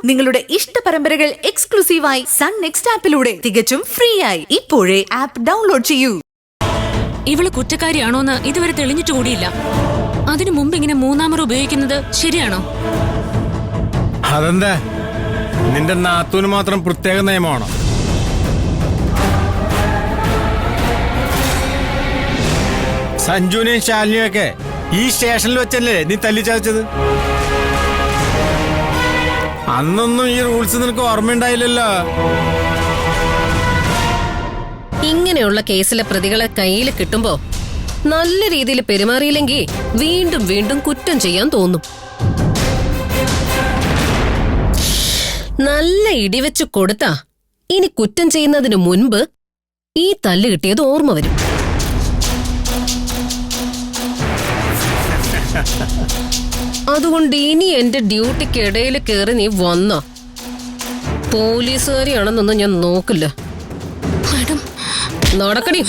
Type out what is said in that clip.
നിങ്ങളുടെ ഇഷ്ട പരമ്പരകൾ എക്സ്ക്ലൂസീവായി സൺ നെക്സ്റ്റ് ആപ്പിലൂടെ തികച്ചും ഫ്രീ ആയി ഇപ്പോഴേ ആപ്പ് ഡൗൺലോഡ് ചെയ്യൂ. ഇവള് കുറ്റക്കാരിയാണോന്ന് ഇതുവരെ തെളിഞ്ഞിട്ട് കൂടിയില്ല. അതിനു മുമ്പ് ഇങ്ങനെ മൂന്നാമർ ഉപയോഗിക്കുന്നത് ശരിയാണോ? അതെന്താ, നിന്റെ നാത്തൂന് മാത്രം പ്രത്യേക നിയമമാണോ? സഞ്ജുവിനെയും ശാലിനിയും ഒക്കെ ഈ സ്റ്റേഷനിൽ വെച്ചല്ലേ നീ തല്ലിച്ചതച്ചത്? അന്നൊന്നും ഈ റൂൾസ് നിനക്ക് ഓർമ്മയുണ്ടായില്ലല്ലോ. ഇങ്ങനെയുള്ള കേസിലെ പ്രതികളെ കയ്യിൽ കിട്ടുമ്പോ നല്ല രീതിയിൽ പെരുമാറിയില്ലെങ്കിൽ വീണ്ടും വീണ്ടും കുറ്റം ചെയ്യാൻ തോന്നും. നല്ല ഇടിവെച്ചു കൊടുത്താ ഇനി കുറ്റം ചെയ്യുന്നതിന് മുൻപ് ഈ തല്ല് കിട്ടിയത് ഓർമ്മ വരും. അതുകൊണ്ട് ഇനി എന്റെ ഡ്യൂട്ടിക്ക് ഇടയിൽ കയറി നീ വന്നോ പോലീസുകാരിയാണെന്നൊന്നും ഞാൻ നോക്കില്ല. മാഡം നടക്കടി.